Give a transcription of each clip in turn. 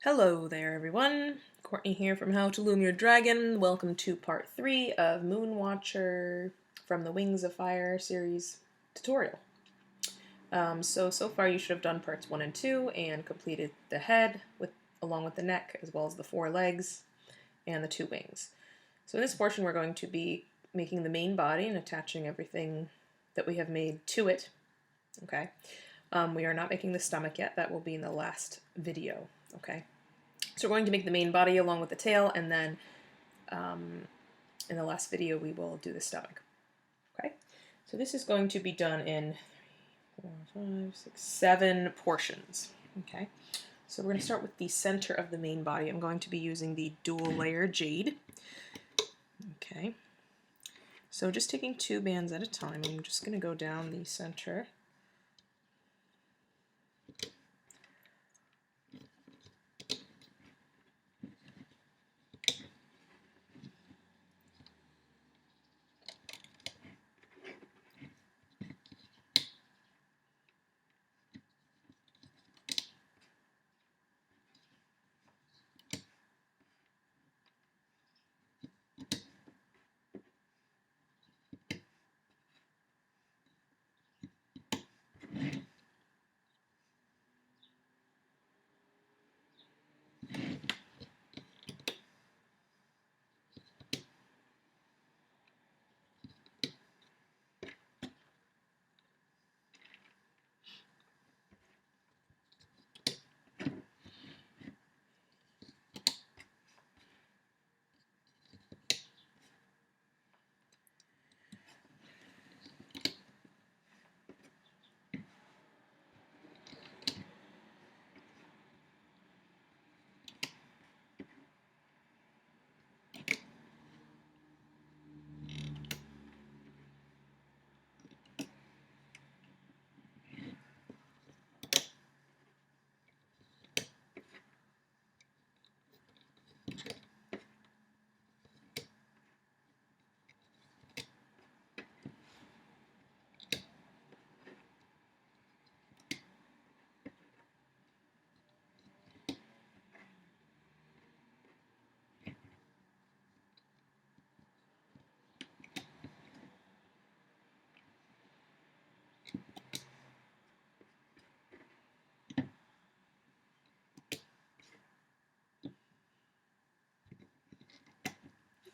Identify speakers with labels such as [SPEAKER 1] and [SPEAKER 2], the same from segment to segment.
[SPEAKER 1] Hello there everyone, Courtney here from How to Loom Your Dragon. Welcome to part 3 of Moonwatcher from the Wings of Fire series tutorial. So far you should have done parts 1 and 2 and completed the head along with the neck as well as the 4 legs and the 2 wings. So in this portion we're going to be making the main body and attaching everything that we have made to it. Okay. We are not making the stomach yet, that will be in the last video. Okay, so we're going to make the main body along with the tail, and then in the last video we will do the stomach. Okay, so this is going to be done in 4, 5, 6, 7 portions. Okay, so we're going to start with the center of the main body. I'm going to be using the dual layer jade. Okay, so just taking 2 bands at a time, I'm just going to go down the center.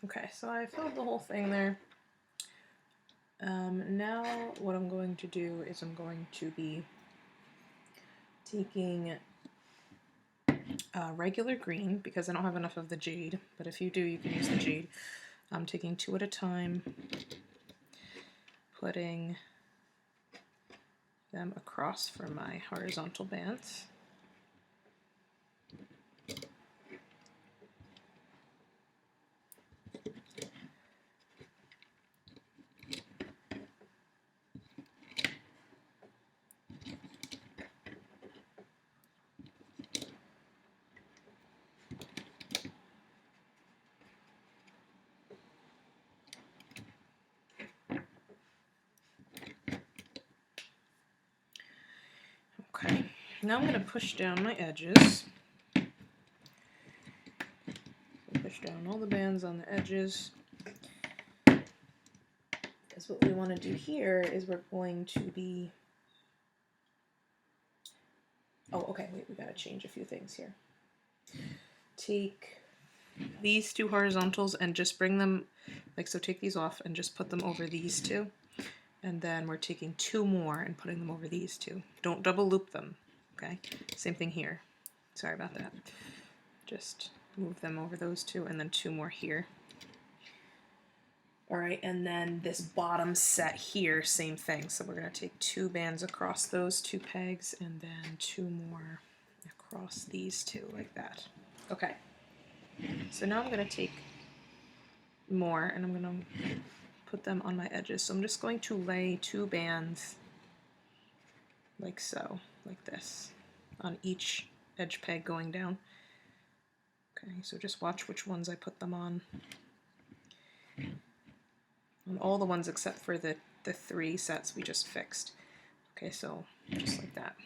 [SPEAKER 1] Okay, so I filled the whole thing there. Now what I'm going to do is I'm going to be taking regular green because I don't have enough of the jade, but if you do, you can use the jade. I'm taking 2 at a time, putting them across for my horizontal bands. Okay, now I'm going to push down my edges. Push down all the bands on the edges. Because what we want to do here is we're going to be... Oh, okay, wait, we got to change a few things here. Take these 2 horizontals and just bring them, like so, take these off and just put them over these 2. And then we're taking 2 more and putting them over these 2. Don't double loop them, okay? Same thing here. Sorry about that. Just move them over those 2 and then 2 more here. Alright, and then this bottom set here, same thing. So we're going to take 2 bands across those 2 pegs and then 2 more across these 2, like that. Okay, so now I'm going to take more and I'm going to put them on my edges. So I'm just going to lay 2 bands like so, like this, on each edge peg going down. Okay, so just watch which ones I put them on. On all the ones except for the 3 sets we just fixed. Okay, so just like that.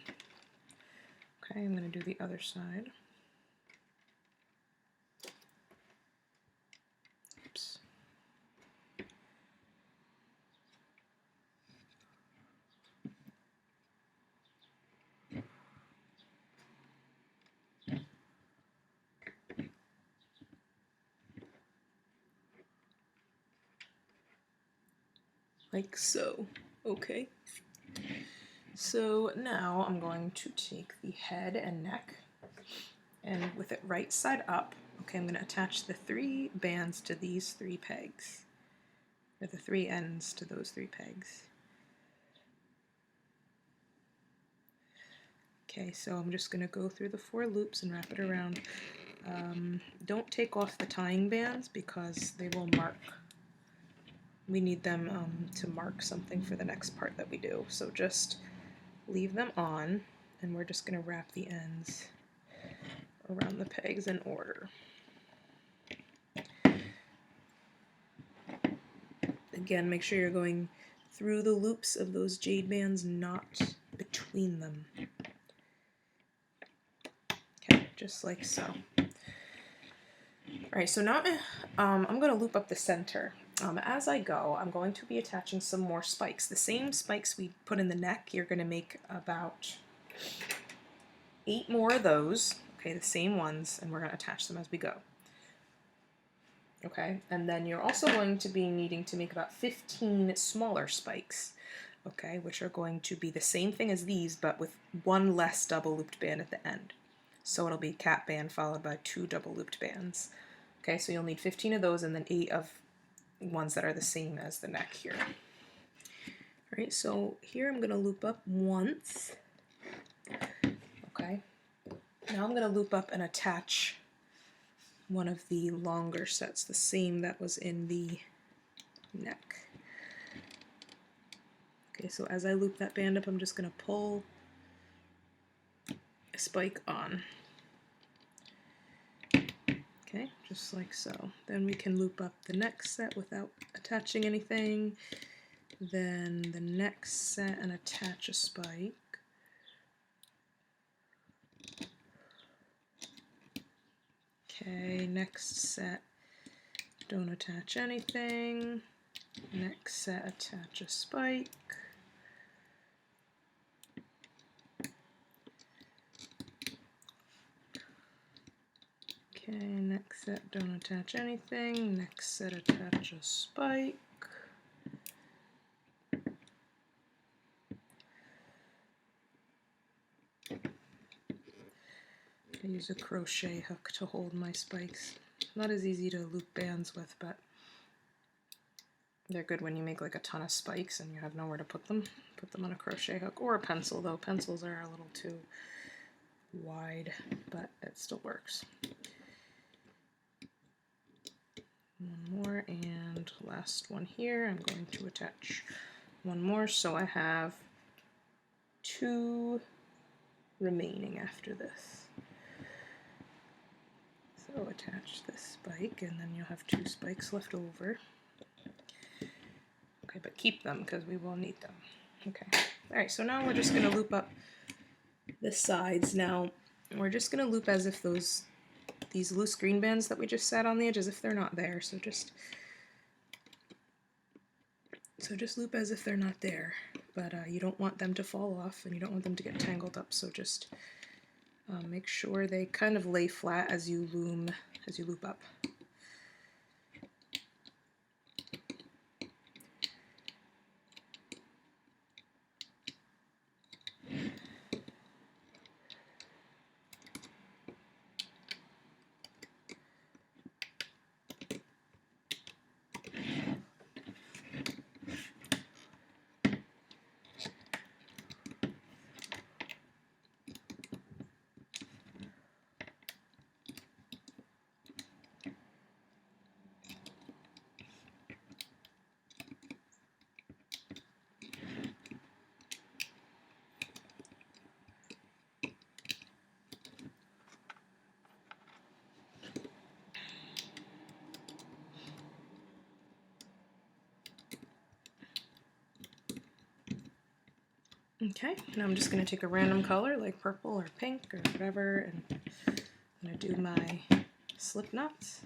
[SPEAKER 1] Okay, I'm going to do the other side. like so. Okay. So now I'm going to take the head and neck, and with it right side up, okay, I'm going to attach the 3 bands to these 3 pegs, or the 3 ends to those 3 pegs. Okay, so I'm just going to go through the 4 loops and wrap it around. Don't take off the tying bands because they will mark. We need them to mark something for the next part that we do. So just leave them on, and we're just going to wrap the ends around the pegs in order. Again, make sure you're going through the loops of those jade bands, not between them. Okay, just like so. Alright, so now I'm going to loop up the center. As I go, I'm going to be attaching some more spikes. The same spikes we put in the neck, you're going to make about 8 more of those, okay, the same ones, and we're going to attach them as we go. Okay, and then you're also going to be needing to make about 15 smaller spikes, okay, which are going to be the same thing as these, but with 1 less double looped band at the end. So it'll be cap band followed by 2 double looped bands. Okay, so you'll need 15 of those and then 8 of ones that are the same as the neck here. Alright, so here I'm going to loop up once. Okay, now I'm going to loop up and attach one of the longer sets, the same that was in the neck. Okay, so as I loop that band up, I'm just going to pull a spike on. Okay, just like so. Then we can loop up the next set without attaching anything. Then the next set and attach a spike. Okay, next set, don't attach anything. Next set, attach a spike. Okay, next set, don't attach anything. Next set, attach a spike. I use a crochet hook to hold my spikes. Not as easy to loop bands with, but they're good when you make like a ton of spikes and you have nowhere to put them. Put them on a crochet hook or a pencil, though pencils are a little too wide, but it still works. One more, and last one here. I'm going to attach one more, so I have 2 remaining after this. So attach this spike, and then you'll have 2 spikes left over. Okay, but keep them because we will need them. Okay, alright, so now we're just going to loop up the sides. Now, we're just going to loop as if these loose green bands that we just set on the edge, as if they're not there. So just loop as if they're not there, but you don't want them to fall off and you don't want them to get tangled up, so just make sure they kind of lay flat as you loop up. Okay, now I'm just going to take a random color like purple or pink or whatever, and I'm going to do my slip knots.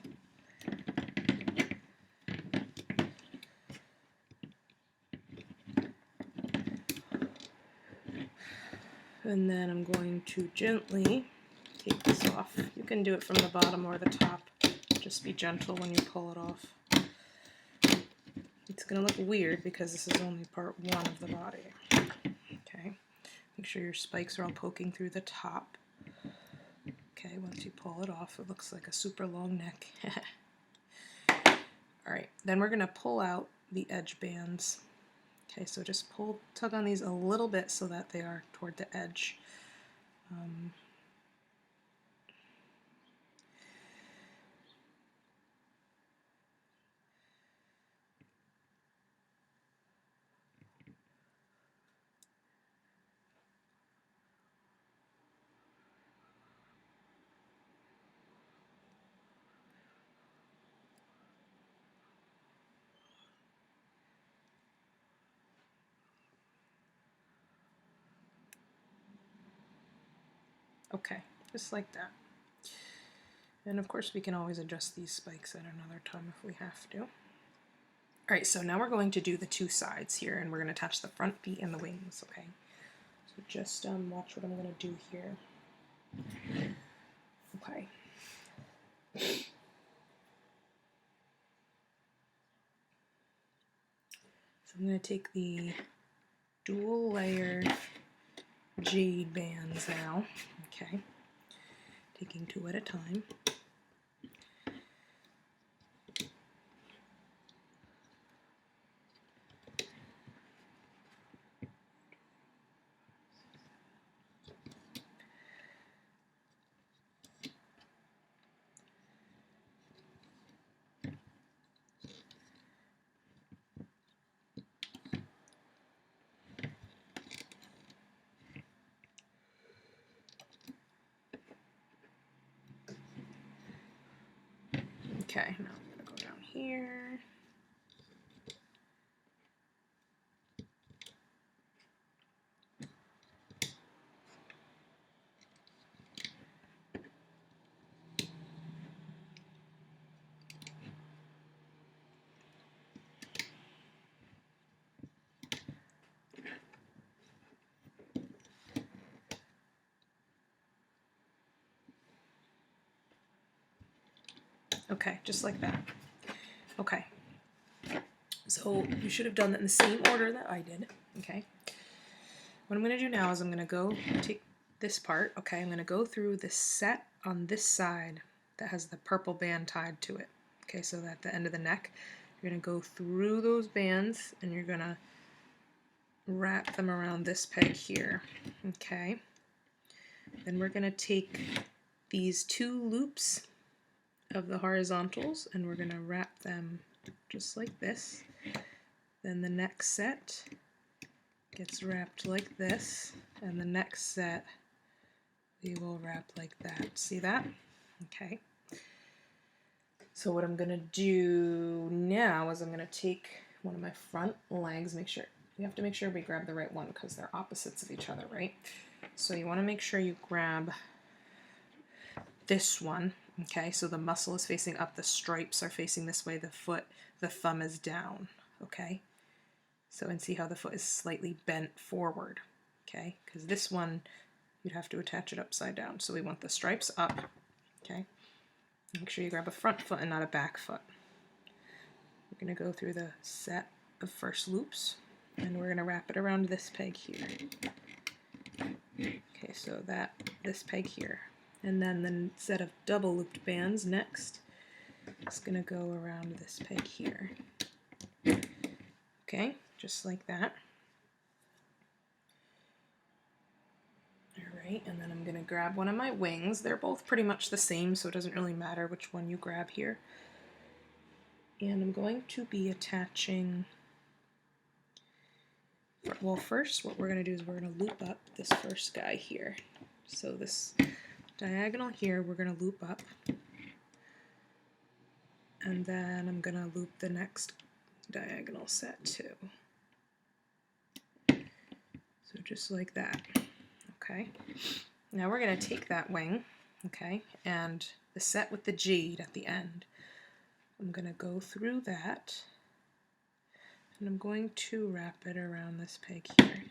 [SPEAKER 1] And then I'm going to gently take this off. You can do it from the bottom or the top. Just be gentle when you pull it off. it's going to look weird because this is only part one of the body. Okay, make sure your spikes are all poking through the top. Okay, once you pull it off, it looks like a super long neck. Alright, then we're going to pull out the edge bands. Okay, so just tug on these a little bit so that they are toward the edge. Okay, just like that. And of course we can always adjust these spikes at another time if we have to. Alright, so now we're going to do the two sides here, and we're going to attach the front feet and the wings, okay? So just watch what I'm going to do here. Okay. So I'm going to take the dual layer jade bands now, okay? Taking two at a time. Okay, now I'm going to go down here. Okay, just like that. Okay, so you should have done that in the same order that I did, okay? What I'm going to do now is I'm going to go take this part, okay, I'm going to go through the set on this side that has the purple band tied to it, okay, so at the end of the neck, you're going to go through those bands and you're going to wrap them around this peg here, okay? Then we're going to take these two loops of the horizontals and we're going to wrap them just like this. Then the next set gets wrapped like this, and the next set we will wrap like that. See that? Okay. So what I'm going to do now is I'm going to take one of my front legs, you have to make sure we grab the right one because they're opposites of each other, right? So you want to make sure you grab this one, okay, so the muscle is facing up, the stripes are facing this way, the thumb is down, okay? So, and see how the foot is slightly bent forward, okay? Because this one, you'd have to attach it upside down. So we want the stripes up, okay? Make sure you grab a front foot and not a back foot. We're going to go through the set of first loops, and we're going to wrap it around this peg here. Okay, so this peg here. And then the set of double looped bands next is going to go around this peg here. Okay, just like that. Alright, and then I'm going to grab one of my wings. They're both pretty much the same, so it doesn't really matter which one you grab here. And I'm going to be attaching, well, first what we're going to do is we're going to loop up this first guy here. So this diagonal here we're going to loop up, and then I'm going to loop the next diagonal set too. So just like that. Okay, now we're going to take that wing, okay, and the set with the jade at the end. I'm going to go through that, and I'm going to wrap it around this peg here.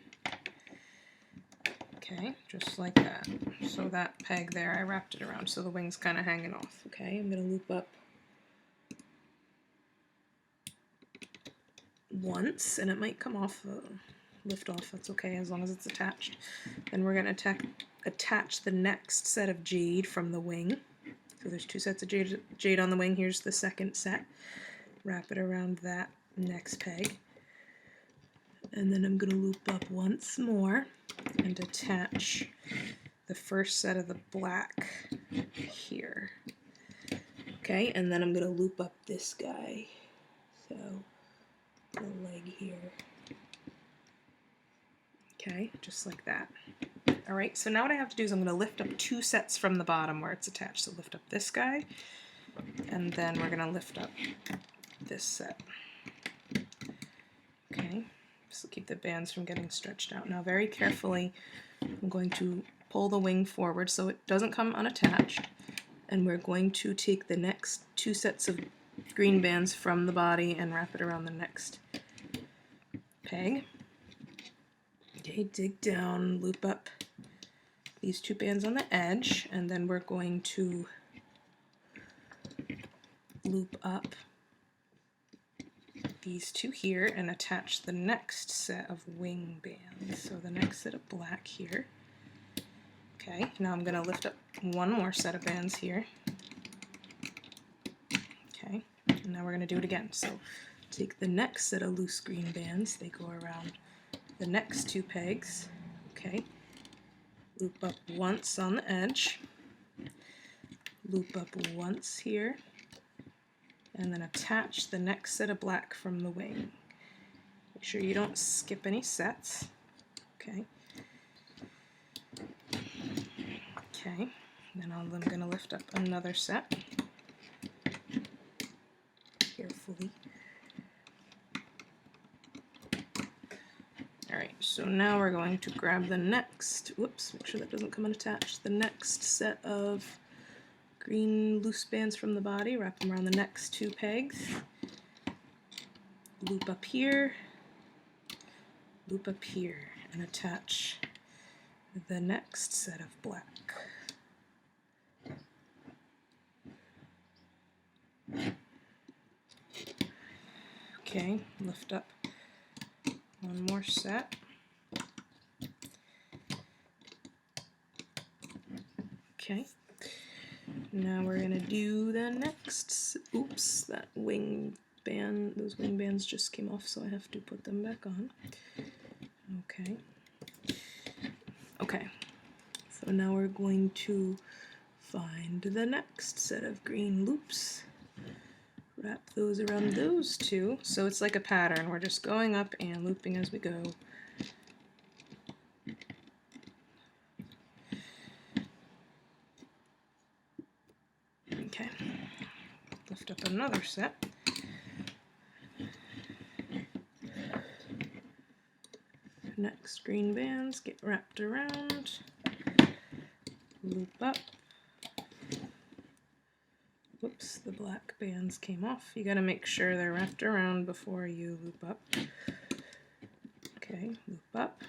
[SPEAKER 1] Okay, just like that. So that peg there, I wrapped it around, so the wing's kind of hanging off. Okay, I'm going to loop up once, and it might come off, lift off, that's okay as long as it's attached. Then we're going to attach the next set of jade from the wing. So there's 2 sets of jade on the wing. Here's the second set. Wrap it around that next peg. And then I'm going to loop up once more and attach the first set of the black here. Okay, and then I'm going to loop up this guy. So the leg here. Okay, just like that. Alright, so now what I have to do is I'm going to lift up 2 sets from the bottom where it's attached. So lift up this guy, and then we're going to lift up this set. Okay, so keep the bands from getting stretched out. Now very carefully, I'm going to pull the wing forward so it doesn't come unattached, and we're going to take the next 2 sets of green bands from the body and wrap it around the next peg. Okay, dig down, loop up these 2 bands on the edge, and then we're going to loop up these 2 here and attach the next set of wing bands. So the next set of black here. Okay, now I'm going to lift up 1 more set of bands here. Okay, and now we're going to do it again. So take the next set of loose green bands, they go around the next 2 pegs. Okay, loop up once on the edge, loop up once here, and then attach the next set of black from the wing. Make sure you don't skip any sets. Okay. Okay, then I'm going to lift up another set carefully. Alright, so now we're going to grab the next, whoops, make sure that doesn't come unattached, the next set of green loose bands from the body, wrap them around the next 2 pegs, loop up here, and attach the next set of black. Okay, lift up 1 more set. Okay, now we're going to do the next, oops, that wing band, those wing bands just came off, so I have to put them back on. Okay. Okay, so now we're going to find the next set of green loops. Wrap those around those 2, so it's like a pattern. We're just going up and looping as we go. Okay, lift up another set. Next green bands get wrapped around, loop up. Whoops, the black bands came off. You gotta make sure they're wrapped around before you loop up. Okay, loop up.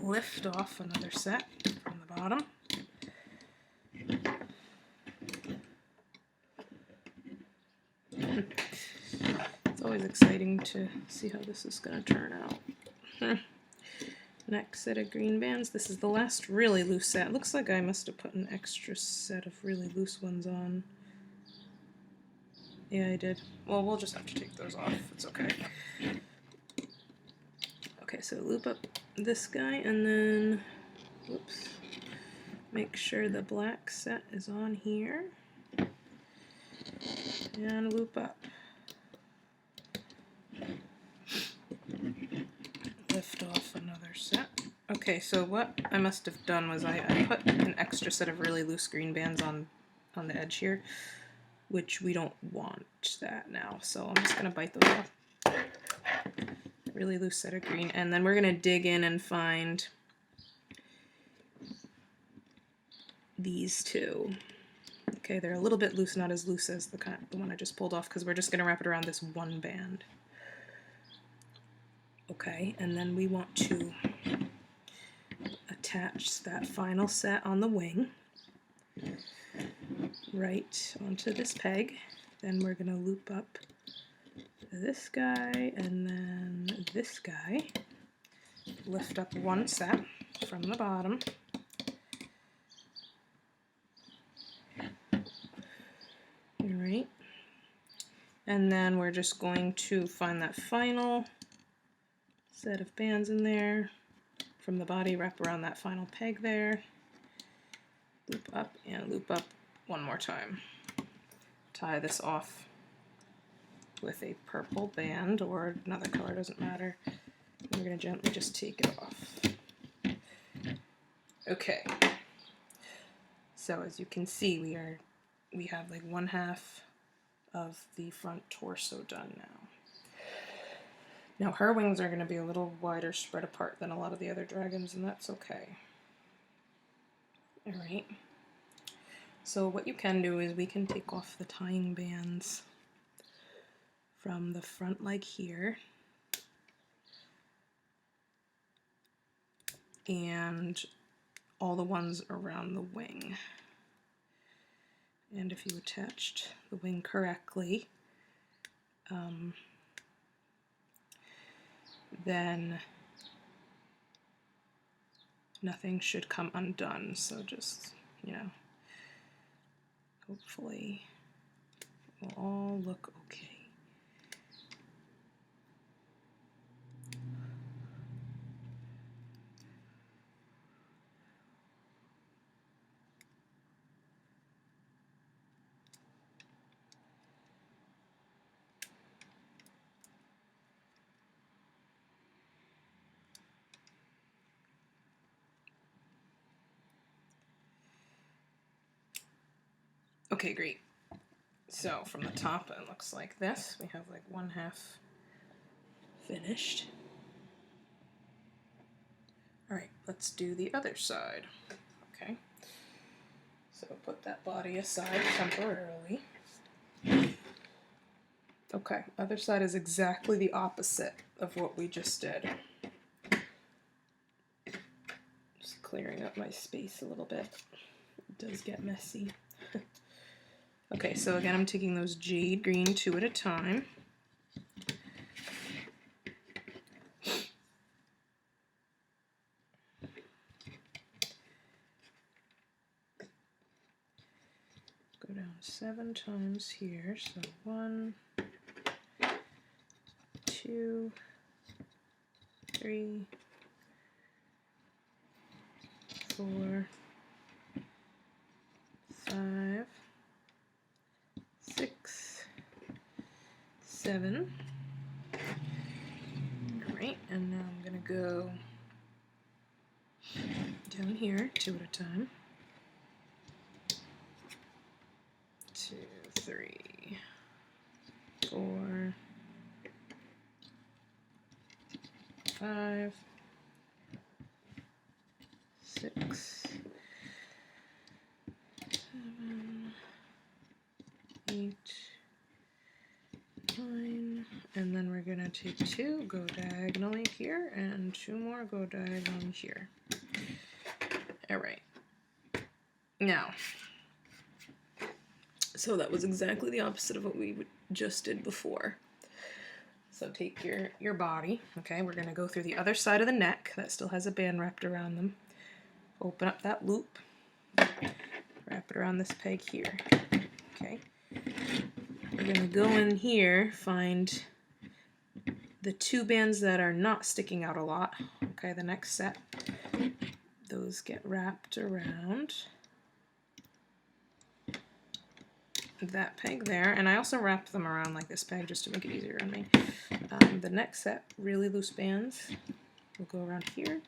[SPEAKER 1] Lift off another set from the bottom. It's always exciting to see how this is gonna turn out. Next set of green bands. This is the last really loose set. Looks like I must have put an extra set of really loose ones on. Yeah, I did. Well, we'll just have to take those off. It's okay. Okay, so loop up this guy and then, whoops, make sure the black set is on here. And loop up. Lift off another set. Okay, so what I must have done was I put an extra set of really loose green bands on the edge here, which we don't want that now, so I'm just going to bite those off. Really loose set of green, and then we're going to dig in and find these 2. Okay, they're a little bit loose, not as loose as the one I just pulled off, because we're just going to wrap it around this 1 band. Okay, and then we want to attach that final set on the wing right onto this peg. Then we're going to loop up this guy and then this guy. Lift up one set from the bottom. Alright. And then we're just going to find that final set of bands in there. From the body, wrap around that final peg there. Loop up and loop up one more time. Tie this off with a purple band or another color, doesn't matter. And we're going to gently just take it off. Okay. So as you can see, we have like 1/2 of the front torso done now. Now her wings are going to be a little wider spread apart than a lot of the other dragons, and that's okay. Alright. So what you can do is we can take off the tying bands from the front leg here. And all the ones around the wing. And if you attached the wing correctly, then nothing should come undone. So just, you know, hopefully it will all look okay. Okay, great. So from the top it looks like this. We have like 1/2 finished. Alright, let's do the other side. Okay. So put that body aside temporarily. Okay, other side is exactly the opposite of what we just did. Just clearing up my space a little bit. It does get messy. Okay, so again, I'm taking those jade green 2 at a time. Go down 7 times here, so 1, 2, 3, 4, 5, 6, 7. Alright, and now I'm going to go down here 2 at a time. 2, 3, 4, 5, 6, 7, 8, 9, and then we're going to take 2, go diagonally here, and 2 more go diagonally here. Alright. Now, so that was exactly the opposite of what we just did before. So take your body, okay, we're going to go through the other side of the neck that still has a band wrapped around them. Open up that loop, wrap it around this peg here, okay. We're going to go in here, find the 2 bands that are not sticking out a lot, okay, the next set. Those get wrapped around that peg there, and I also wrapped them around like this peg just to make it easier on me. The next set, really loose bands, will go around here,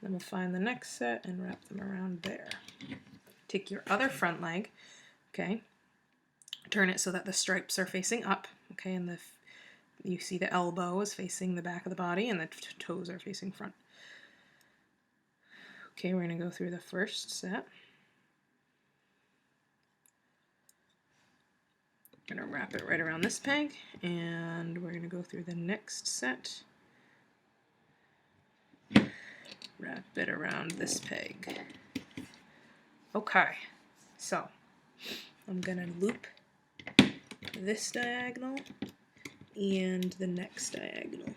[SPEAKER 1] then we'll find the next set and wrap them around there. Take your other front leg, okay, turn it so that the stripes are facing up, okay, and you see the elbow is facing the back of the body and the toes are facing front. Okay, we're going to go through the first set. We're going to wrap it right around this peg, and we're going to go through the next set. Wrap it around this peg. Okay, so I'm going to loop this diagonal and the next diagonal.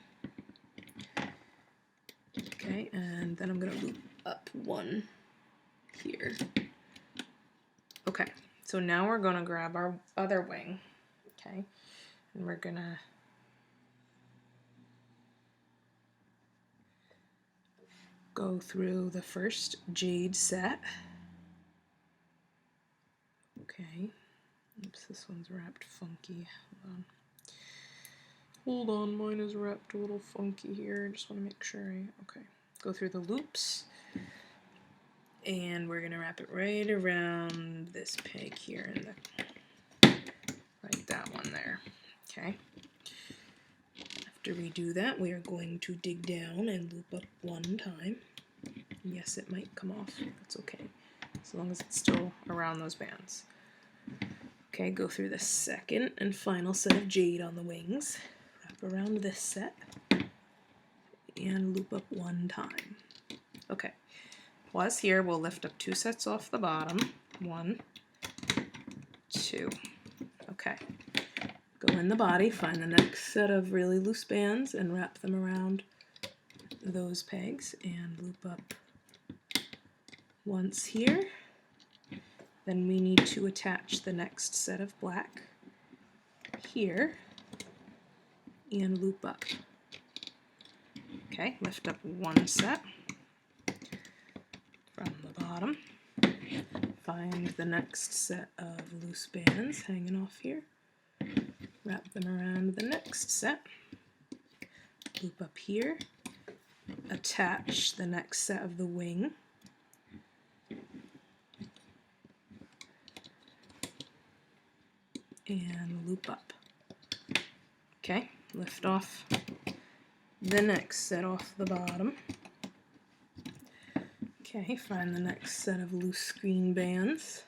[SPEAKER 1] Okay, and then I'm going to loop up one here. Okay, so now we're going to grab our other wing, okay, and we're going to go through the first jade set. Okay, oops, this one's wrapped funky. Hold on, mine is wrapped a little funky here. Just want to make sure okay. Go through the loops, and we're gonna wrap it right around this peg here, right that one there. Okay. After we do that, we are going to dig down and loop up one time. Yes, it might come off. That's okay, as long as it's still around those bands. Okay, go through the second and final set of jade on the wings. Wrap around this set and loop up one time. Okay, pause here. We'll lift up 2 sets off the bottom. 1, 2. Okay, go in the body, find the next set of really loose bands and wrap them around those pegs and loop up once here. Then we need to attach the next set of black here and loop up. Okay, lift up one set from the bottom, find the next set of loose bands hanging off here, wrap them around the next set, loop up here, attach the next set of the wing, and loop up. Okay, lift off the next set off the bottom. Okay, find the next set of loose green bands,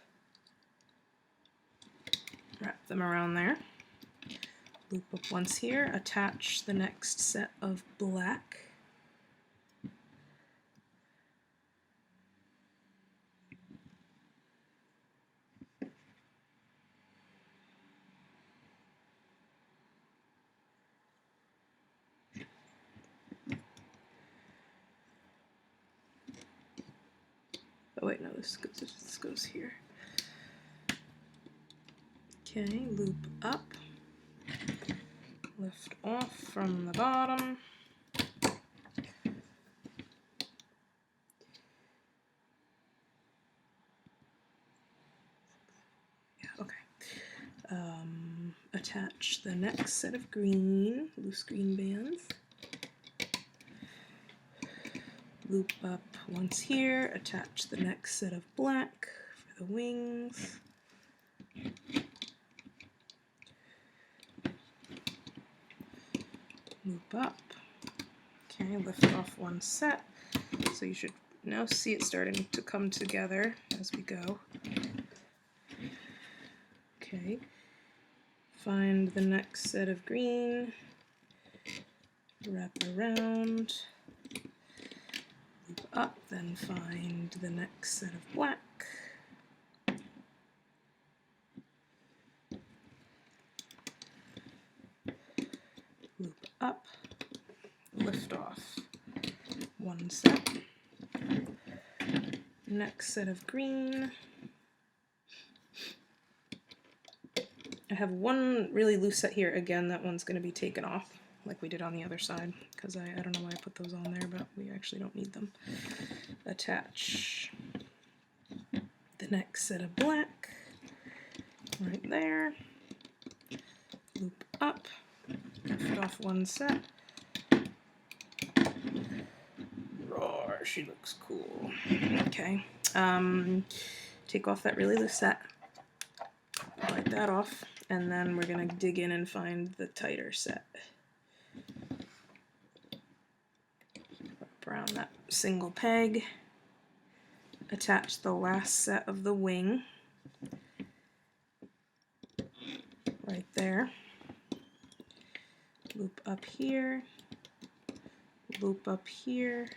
[SPEAKER 1] wrap them around there, loop up once here, attach the next set of black, oh wait, no, this goes here. Okay, loop up, lift off from the bottom, yeah, okay. Attach the next set of green, loose green bands, loop up once here, attach the next set of black for the wings, loop up, okay, lift off one set, so you should now see it starting to come together as we go. Okay, find the next set of green, wrap around, loop up, then find the next set of black, loop up, lift off one set, next set of green. I have one really loose set here. Again, that one's going to be taken off like we did on the other side, because I don't know why I put those on there, but we actually don't need them. Attach the next set of black right there, loop up, lift off one set. Roar, she looks cool. Okay, take off that really loose set, wipe that off, and then we're going to dig in and find the tighter set. Wrap around that single peg, attach the last set of the wing right there, loop up here, loop up here,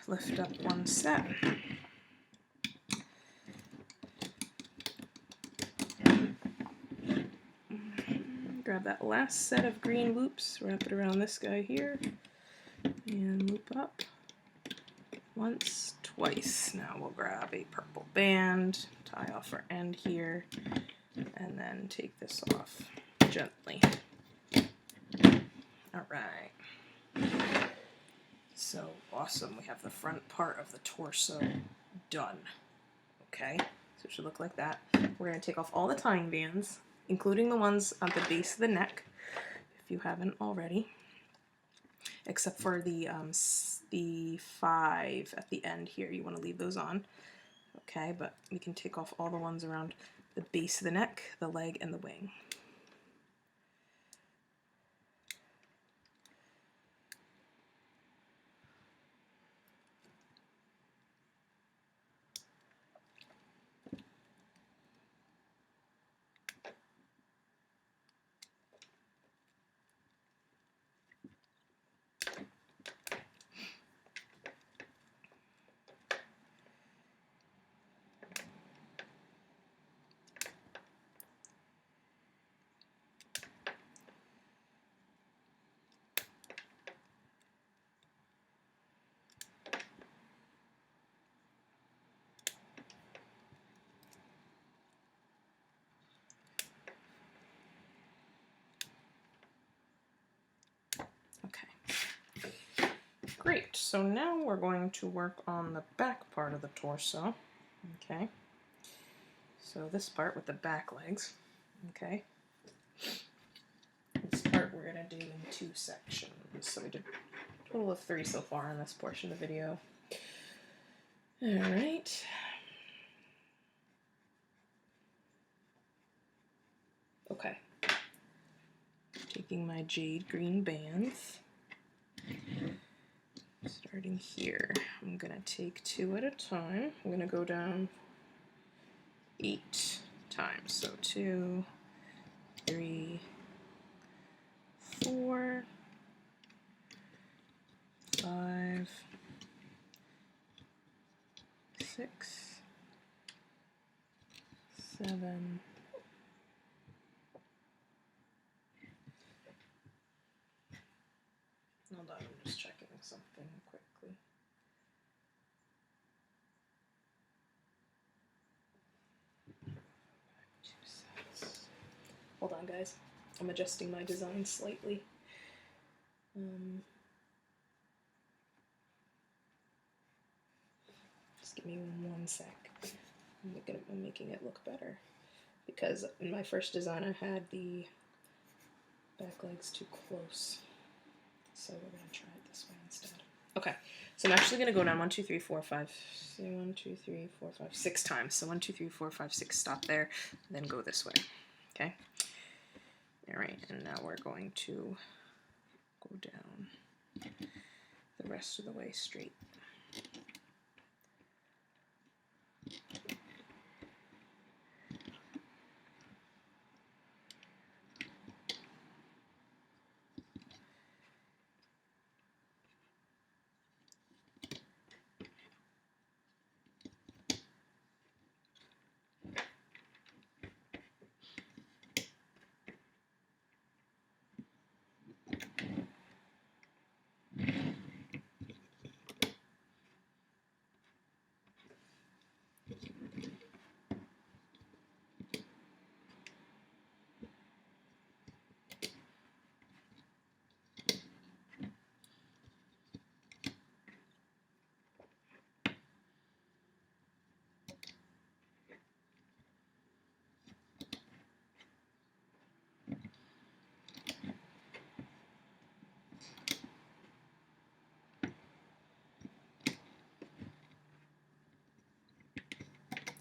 [SPEAKER 1] lift up one set, grab that last set of green loops, wrap it around this guy here, and loop up once, twice. Now we'll grab a purple band, tie off our end here, and then take this off gently. Alright. So awesome, we have the front part of the torso done. Okay, so it should look like that. We're going to take off all the tying bands, including the ones at the base of the neck, if you haven't already, except for the 5 at the end here. You want to leave those on. Okay, but we can take off all the ones around the base of the neck, the leg, and the wing. Great, so now we're going to work on the back part of the torso. Okay, so this part with the back legs. Okay, this part we're going to do in 2 sections. So we did a total of 3 so far in this portion of the video. Alright. Okay, taking my jade green bands. Starting here, I'm going to take 2 at a time. I'm going to go down 8 times. So 2, 3, 4, 5, 6, 7, 'Hold on, I'm just checking something quickly. Hold on, guys. I'm adjusting my design slightly. Just give me 1 sec. I'm making it look better. Because in my first design I had the back legs too close. So we're going to try it this way instead. Okay, so I'm actually going to go down 1, 2, 3, 4, 5, 1, 2, 3, 4, 5, 6 times. So 1, 2, 3, 4, 5, 6, stop there, then go this way. Okay? Alright, and now we're going to go down the rest of the way straight.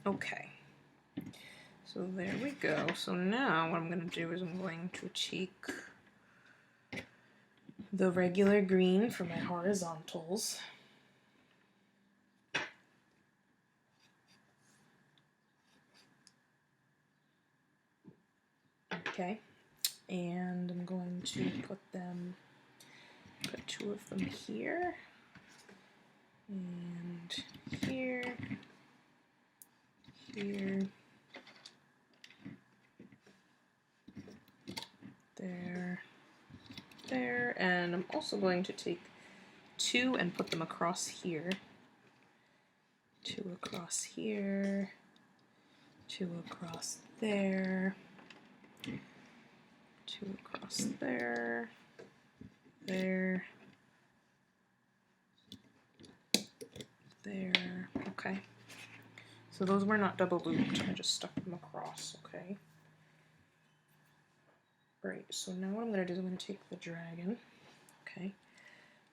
[SPEAKER 1] Okay, so there we go. So now what I'm going to do is I'm going to take the regular green for my horizontals. Okay, and I'm going to put 2 of them here, and here, here, also going to take 2 and put them across here. 2 across here. 2 across there. 2 across there. There. There. Okay. So those were not double looped. I just stuck them across, okay? Right, so now what I'm going to do is I'm going to take the dragon, okay?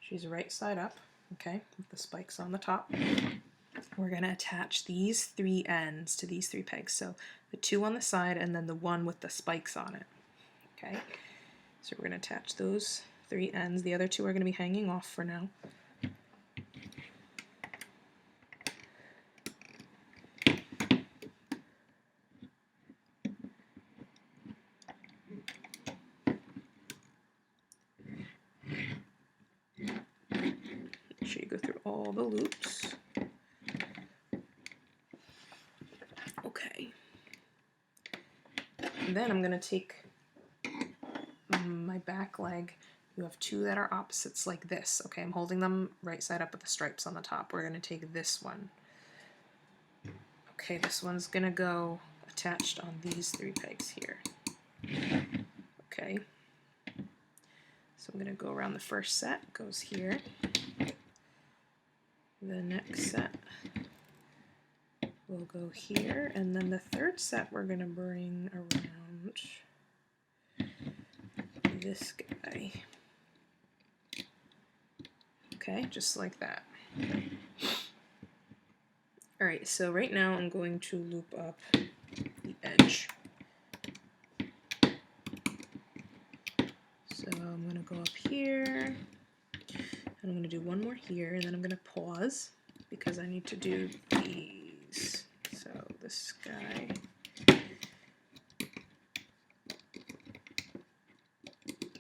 [SPEAKER 1] She's right side up, okay, with the spikes on the top. We're going to attach these 3 ends to these 3 pegs. So the 2 on the side and then the 1 with the spikes on it, okay? So we're going to attach those 3 ends. The other 2 are going to be hanging off for now. Make sure you go through all the loops. Okay. And then I'm going to take my back leg. You have 2 that are opposites like this. Okay, I'm holding them right side up with the stripes on the top. We're going to take this one. Okay, this one's going to go attached on these 3 pegs here. Okay. So I'm going to go around the first set, goes here. The next set will go here, and then the third set we're going to bring around this guy. Okay, just like that. Alright, so right now I'm going to loop up the edge. So I'm going to go up here, and I'm going to do 1 more here, and then I'm going to pause because I need to do these. So this guy.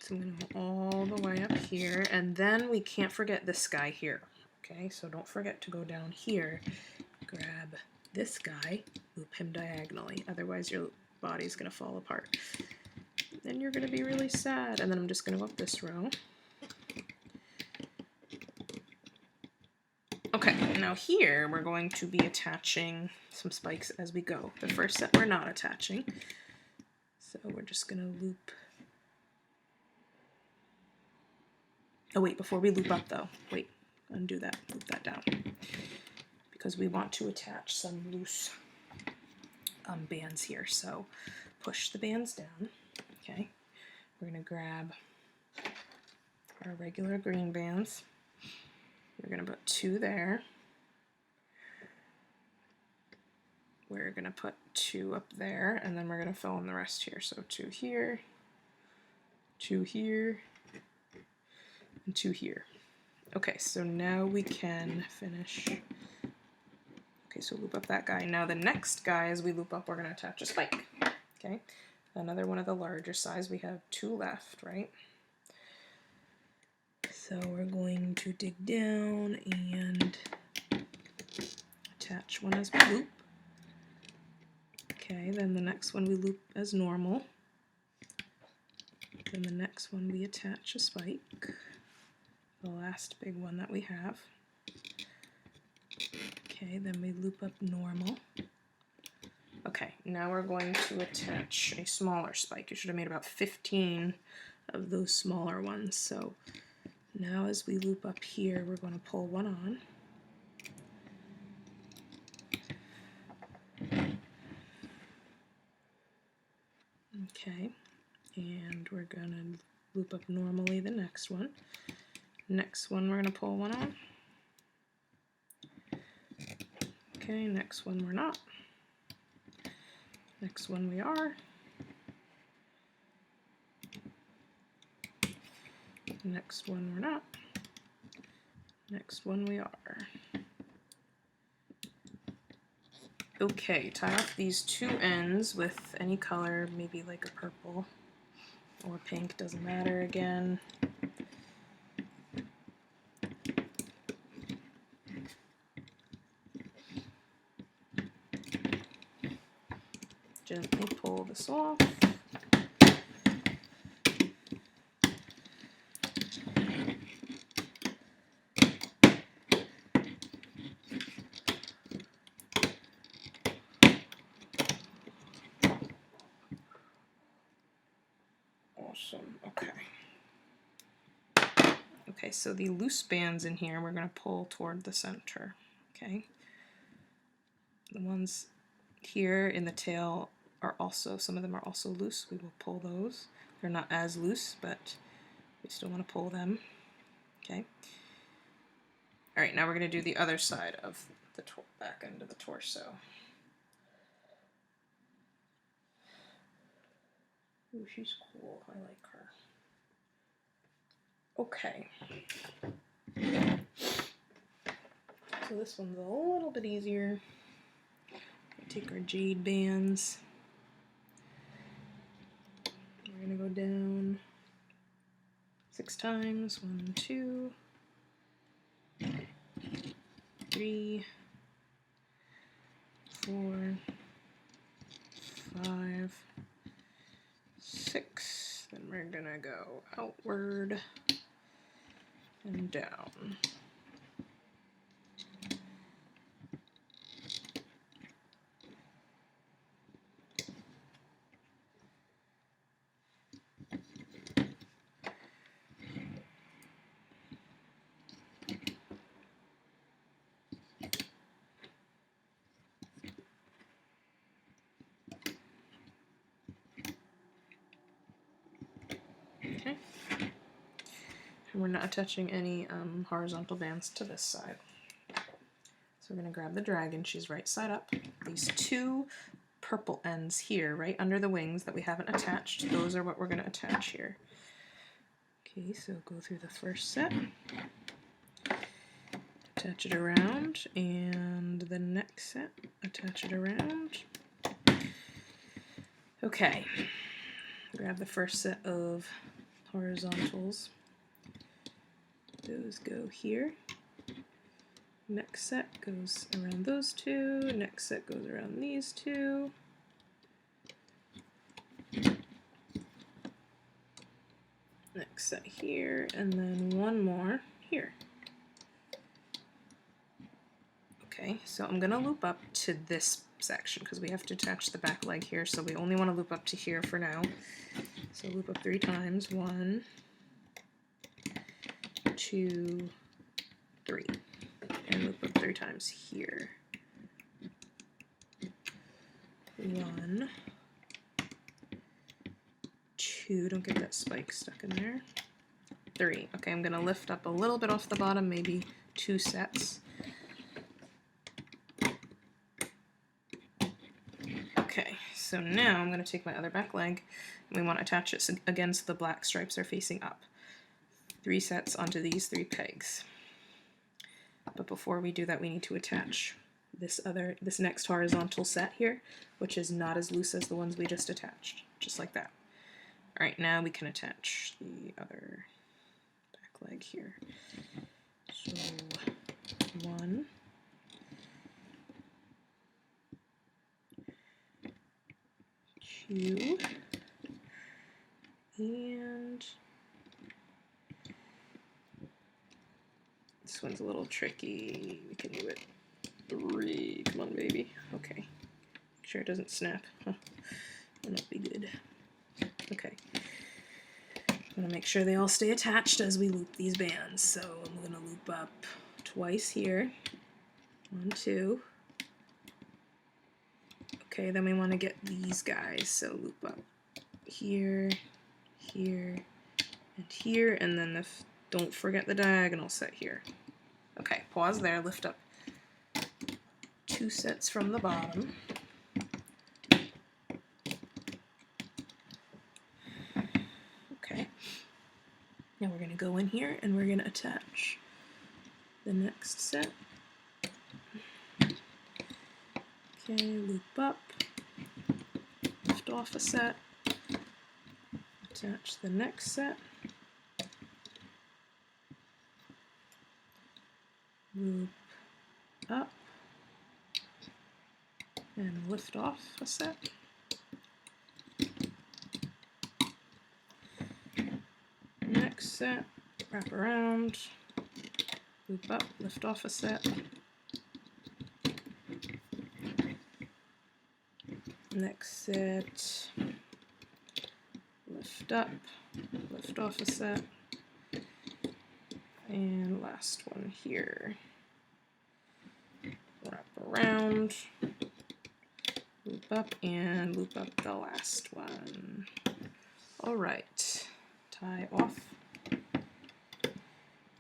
[SPEAKER 1] So I'm going to go all the way up here, and then we can't forget this guy here. Okay, so don't forget to go down here, grab this guy, loop him diagonally, otherwise your body's going to fall apart. Then you're going to be really sad. And then I'm just going to go up this row. Okay, now here we're going to be attaching some spikes as we go. The first set we're not attaching, so we're just going to loop. Oh wait, before we loop up though, wait, undo that, loop that down, because we want to attach some loose bands here. So push the bands down. Okay, we're going to grab our regular green bands. We're going to put 2 there. We're going to put 2 up there, and then we're going to fill in the rest here. So 2 here, 2 here, and 2 here. Okay, so now we can finish. Okay, so loop up that guy. Now the next guy, as we loop up, we're going to attach a spike. Okay. Another one of the larger size. We have 2 left, right? So we're going to dig down and attach one as we loop. Okay, then the next one we loop as normal. Then the next one we attach a spike. The last big one that we have. Okay, then we loop up normal. Okay, now we're going to attach a smaller spike. You should have made about 15 of those smaller ones. So now as we loop up here, we're going to pull one on. Okay, and we're going to loop up normally the next one. Next one, we're going to pull one on. Okay, next one we're not. Next one we are. Next one we're not. Next one we are. Okay, tie off these 2 ends with any color, maybe like a purple or pink, doesn't matter again. Gently pull this off. Awesome. Okay. Okay, so the loose bands in here we're going to pull toward the center. Okay. The ones here in the tail are also, some of them are also loose. We will pull those. They're not as loose, but we still want to pull them. Okay. All right, now we're going to do the other side of the back end of the torso. Ooh, she's cool. I like her. Okay. So this one's a little bit easier. Take our jade bands. We're going to go down 6 times. 1, 2, 3, 4, 5, 6. Then we're going to go outward and down. Okay. And we're not attaching any horizontal bands to this side. So we're going to grab the dragon, she's right side up. These 2 purple ends here, right under the wings that we haven't attached, those are what we're going to attach here. Okay, so go through the first set, attach it around, and the next set, attach it around. Okay, grab the first set of horizontals. Those go here. Next set goes around those 2. Next set goes around these 2. Next set here, and then one more here. Okay, so I'm gonna loop up to this section because we have to attach the back leg here, so we only want to loop up to here for now. So loop up 3 times. 1, 2, 3. And loop up 3 times here. 1, 2, don't get that spike stuck in there. 3. Okay, I'm gonna lift up a little bit off the bottom, maybe 2 sets. Okay, so now I'm gonna take my other back leg, and we want to attach it again so the black stripes are facing up. 3 sets onto these 3 pegs. But before we do that, we need to attach this next horizontal set here, which is not as loose as the ones we just attached, just like that. All right, now we can attach the other back leg here. So 1, 2, and this one's a little tricky. We can do it 3. Come on, baby. Okay. Make sure it doesn't snap. Huh. Will not be good. Okay. I'm gonna make sure they all stay attached as we loop these bands. So I'm gonna loop up twice here. 1, 2. Okay, then we want to get these guys. So loop up here, here, and here, and then don't forget the diagonal set here. Okay, pause there, lift up 2 sets from the bottom. Okay, now we're going to go in here and we're going to attach the next set. Okay, loop up, lift off a set, attach the next set, loop up, and lift off a set. Next set, wrap around, loop up, lift off a set. Next set, lift up, lift off a set, and last one here. Wrap around, loop up, and loop up the last one. All right, tie off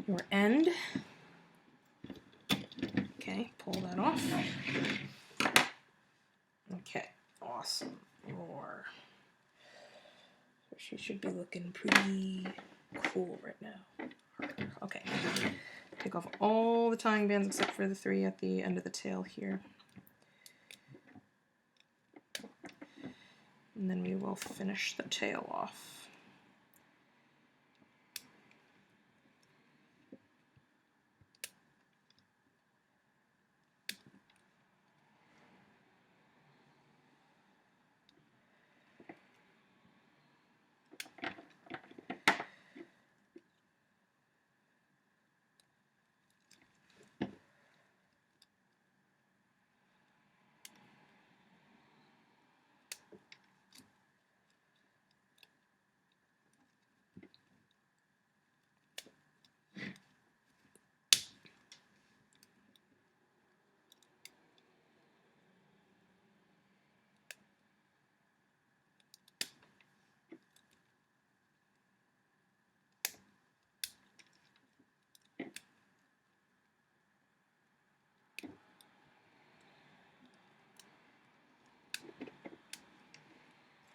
[SPEAKER 1] your end. Okay, pull that off. Okay, awesome. Roar. So she should be looking pretty cool right now. Okay, take off all the tying bands except for the 3 at the end of the tail here. And then we will finish the tail off.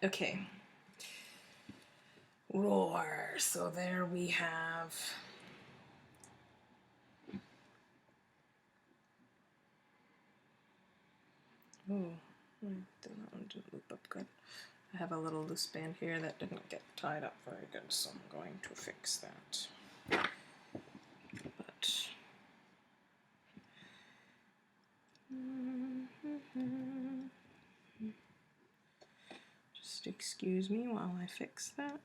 [SPEAKER 1] Okay. Roar. So there we have oh, that one didn't loop up good. I have a little loose band here that didn't get tied up very good, so I'm going to fix that. But just excuse me while I fix that.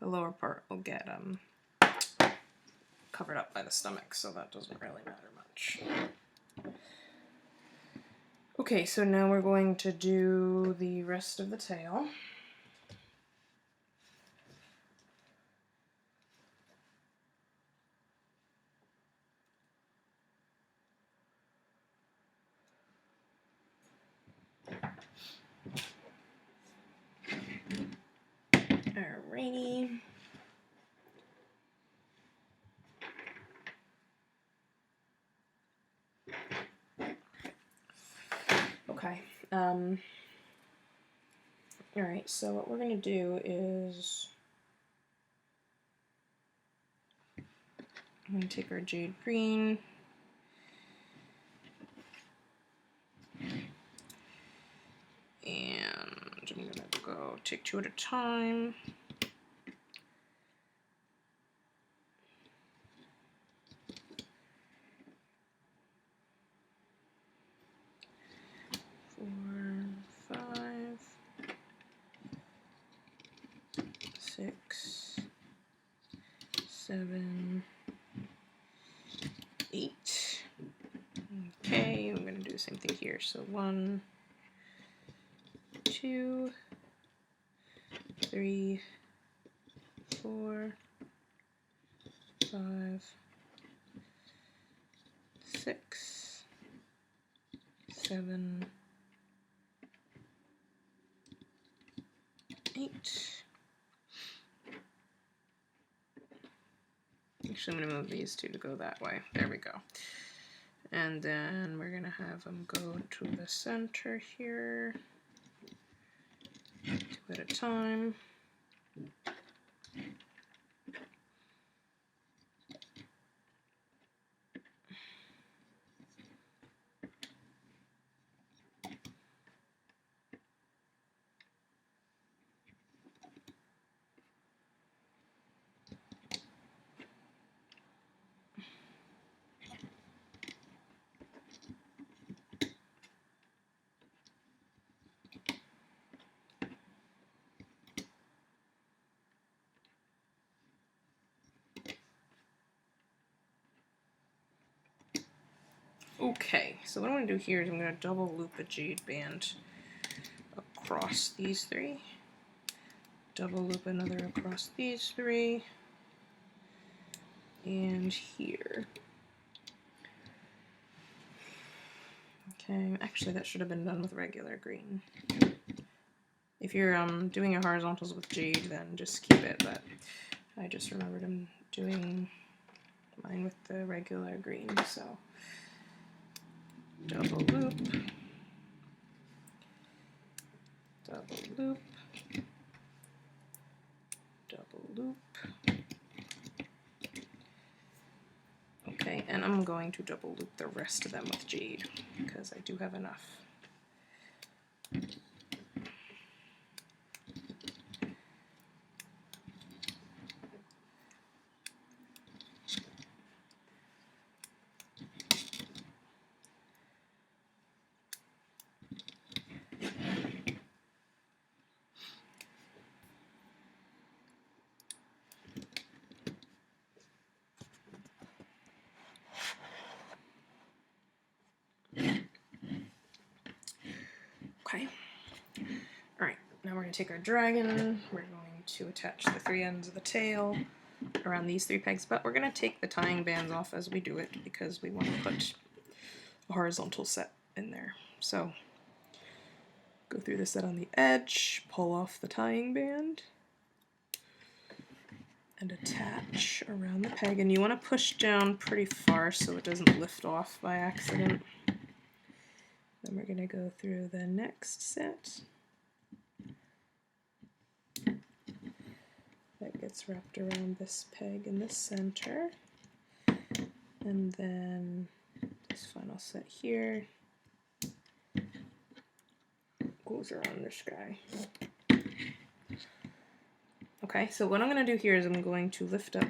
[SPEAKER 1] The lower part will get covered up by the stomach, so that doesn't really matter much. Okay, so now we're going to do the rest of the tail. Alrighty. Okay. Alright, so what we're going to do is I'm going to take our jade green and I'm going to go take 2 at a time. Six, 7, 8. Okay, I'm going to do the same thing here. So 1, 2, 3, 4, 5, 6, 7, 8. Actually, I'm going to move these 2 to go that way. There we go. And then we're going to have them go to the center here, 2 at a time. Okay, so what I'm going to do here is I'm going to double loop a jade band across these three. Double loop another across these three. And here. Okay, actually that should have been done with regular green. If you're doing your horizontals with jade, then just keep it, but I just remembered I'm doing mine with the regular green, so double loop, double loop, double loop. Okay, and I'm going to double loop the rest of them with jade because I do have enough. Okay. Alright, now we're going to take our dragon, we're going to attach the three ends of the tail around these three pegs, but we're going to take the tying bands off as we do it because we want to put a horizontal set in there. So, go through the set on the edge, pull off the tying band, and attach around the peg. And you want to push down pretty far so it doesn't lift off by accident. Then we're going to go through the next set. That gets wrapped around this peg in the center. And then this final set here goes around this guy. Okay, so what I'm going to do here is I'm going to lift up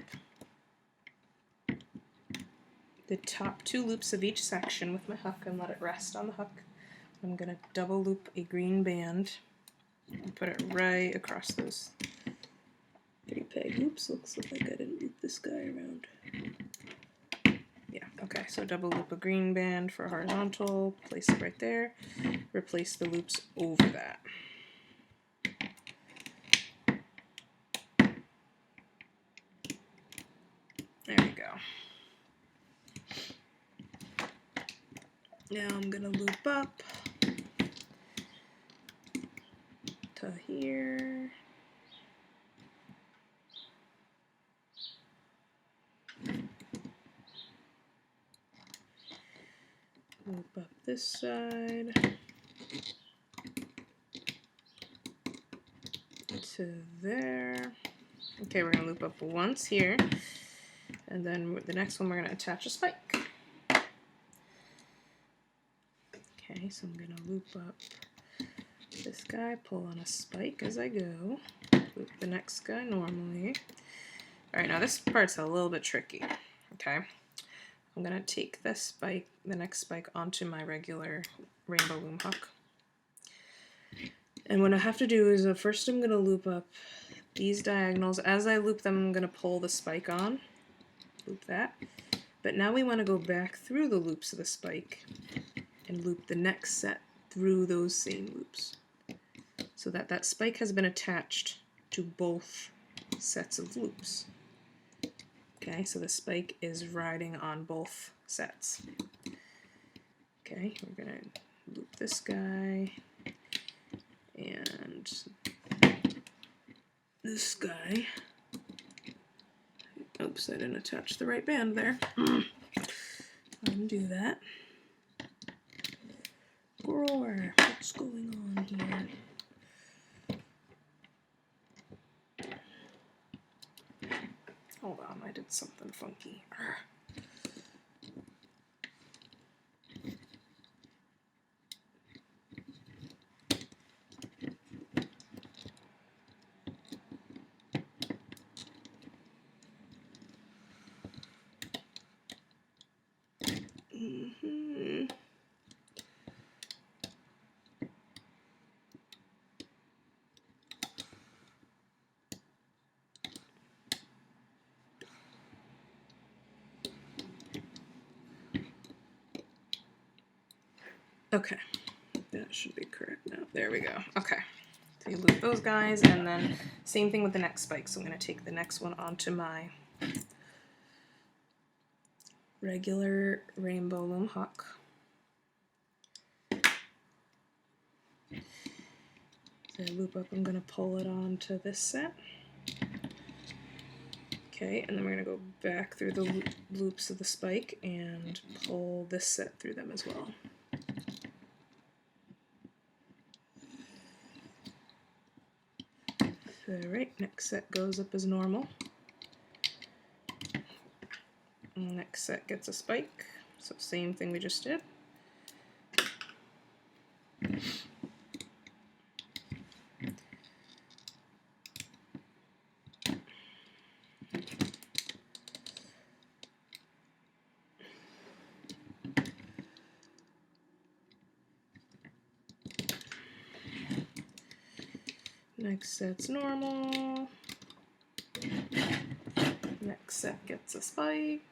[SPEAKER 1] the top two loops of each section with my hook and let it rest on the hook. I'm going to double loop a green band and put it right across those three pegs. Oops, looks like I didn't loop this guy around. Yeah, okay, so double loop a green band for horizontal, place it right there, replace the loops over that. There we go. Now I'm going to loop up to here. Loop up this side to there. Okay, we're going to loop up once here, and then with the next one we're going to attach a spike. Okay, so I'm going to loop up this guy, pull on a spike as I go, loop the next guy normally. Alright, now this part's a little bit tricky, okay? I'm going to take this spike, the next spike, onto my regular rainbow loom hook. And what I have to do is first I'm going to loop up these diagonals. As I loop them, I'm going to pull the spike on, loop that. But now we want to go back through the loops of the spike and loop the next set through those same loops, so that that spike has been attached to both sets of loops. Okay, so the spike is riding on both sets. Okay, we're going to loop this guy and this guy. Oops, I didn't attach the right band there. Undo that. Roar, what's going on here? Hold on, I did something funky. Okay, that should be correct now. There we go. Okay, so you loop those guys, and then same thing with the next spike. So I'm going to take the next one onto my regular rainbow loom hook. So I loop up, I'm going to pull it onto this set. Okay, and then we're going to go back through the loops of the spike and pull this set through them as well. Alright, next set goes up as normal. Next set gets a spike, so same thing we just did. Next set's normal. Next set gets a spike.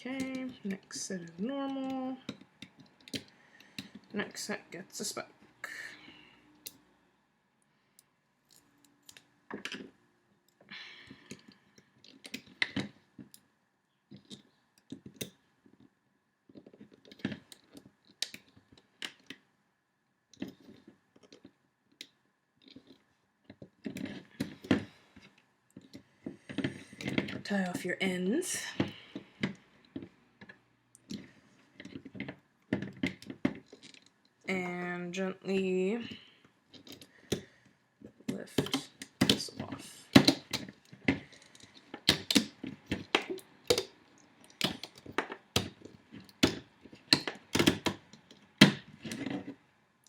[SPEAKER 1] Okay, next set is normal. Next set gets a spike. Tie off your ends. And gently lift this off.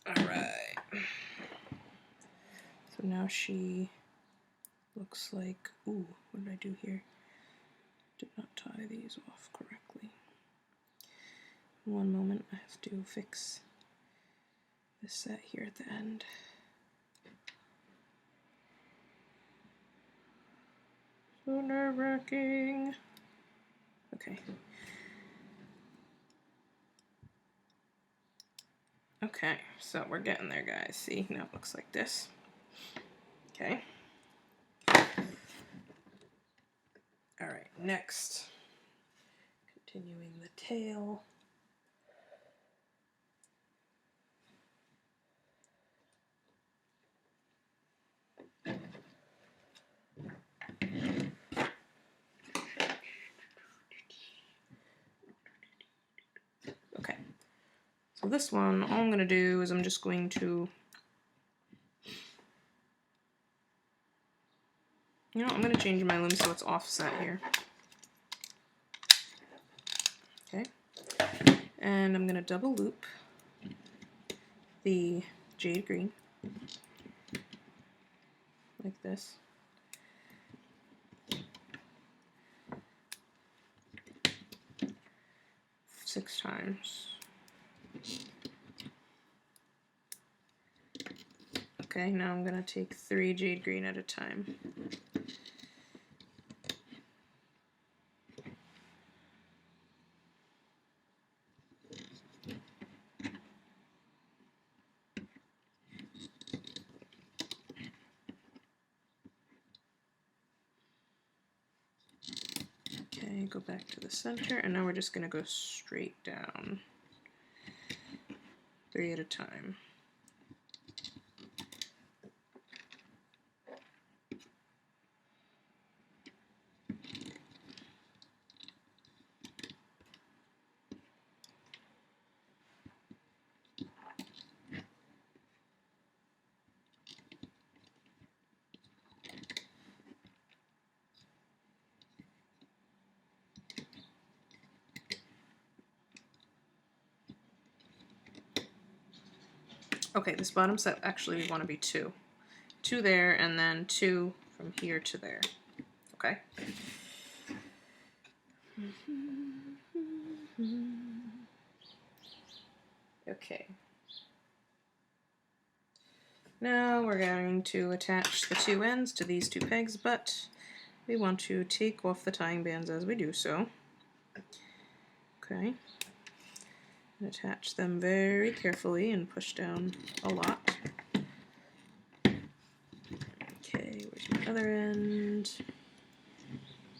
[SPEAKER 1] Alright. So now she looks like, ooh, what did I do here? Did not tie these off correctly. One moment, I have to fix this set here at the end. So nerve-wracking. Okay. Okay, so we're getting there, guys. See, now it looks like this. Okay. Alright, next. Continuing the tail. Okay, so this one, all I'm going to do is I'm just going to, I'm going to change my loom so it's offset here. Okay, and I'm going to double loop the jade green like this. Six times. Okay, now I'm going to take 3 jade green at a time. Okay, go back to the center, and now we're just going to go straight down. 3 at a time. Okay, this bottom set actually we want to be 2. 2 there, and then 2 from here to there. Okay? Okay. Now we're going to attach the 2 ends to these 2 pegs, but we want to take off the tying bands as we do so. Okay. And attach them very carefully and push down a lot. Okay, where's my other end?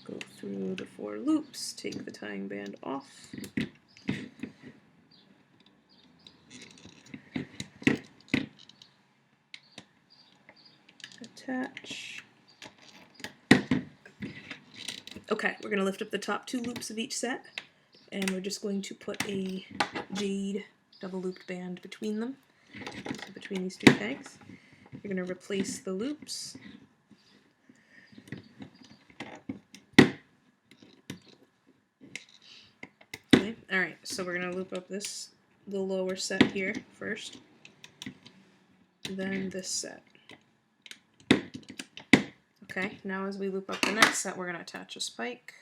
[SPEAKER 1] Go through the 4 loops, take the tying band off. Attach. Okay, we're going to lift up the top 2 loops of each set, and we're just going to put a jade double looped band between them, so between these 2 pegs. You're going to replace the loops. Okay, alright, so we're going to loop up the lower set here first, then this set. Okay, now as we loop up the next set, we're going to attach a spike.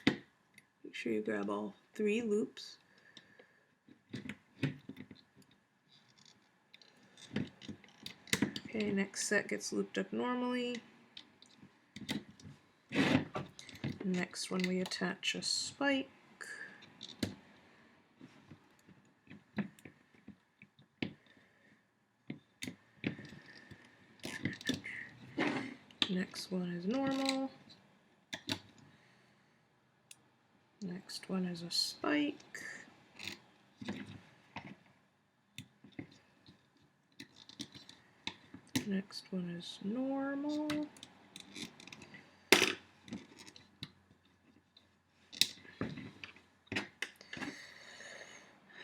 [SPEAKER 1] Make sure you grab all 3 loops. Okay, next set gets looped up normally. Next one we attach a spike. Next one is normal. Next one is a spike. Next one is normal.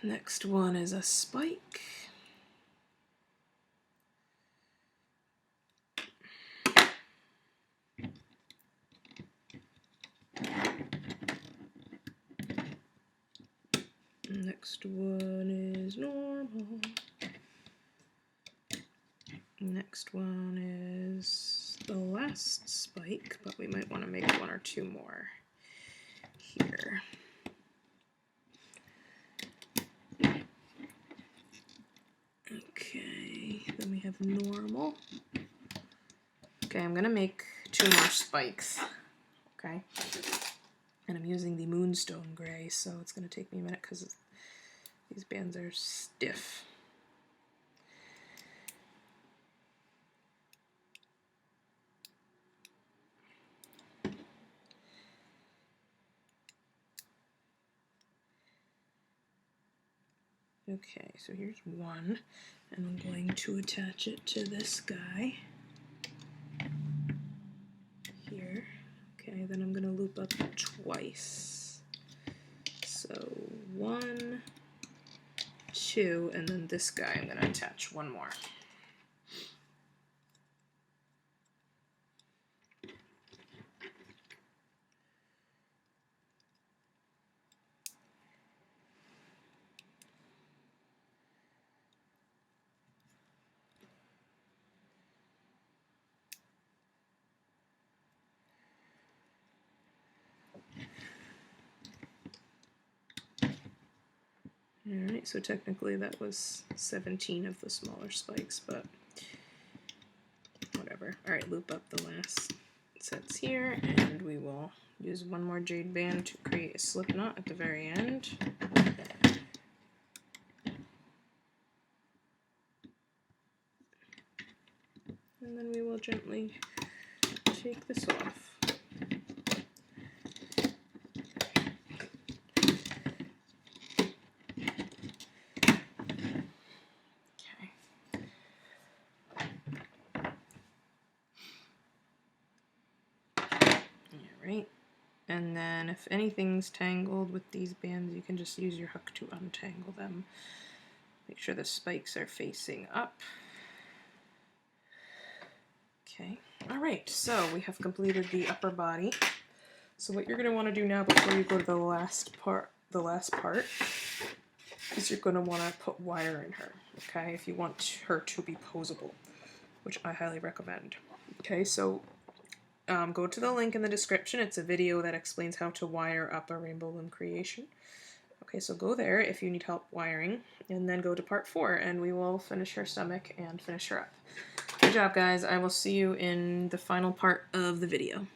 [SPEAKER 1] Next one is a spike. Next one is normal. Next one is the last spike, but we might want to make 1 or 2 more here. Okay, then we have normal. Okay, I'm gonna make 2 more spikes. Okay, and I'm using the moonstone gray, so it's gonna take me a minute because these bands are stiff. Okay, so here's 1, and I'm going to attach it to this guy here. Okay, then I'm going to loop up twice. So 1, 2, and then this guy I'm going to attach 1 more. Alright, so technically that was 17 of the smaller spikes, but whatever. Alright, loop up the last sets here, and we will use 1 more jade band to create a slip knot at the very end. And then we will gently take this off. Right, and then if anything's tangled with these bands, you can just use your hook to untangle them. Make sure the spikes are facing up. Okay, alright, so we have completed the upper body. So what you're going to want to do now before you go to the last part is you're going to want to put wire in her, okay, if you want her to be posable, which I highly recommend. Okay, so go to the link in the description. It's a video that explains how to wire up a rainbow loom creation. Okay, so go there if you need help wiring, and then go to part 4, and we will finish her stomach and finish her up. Good job, guys. I will see you in the final part of the video.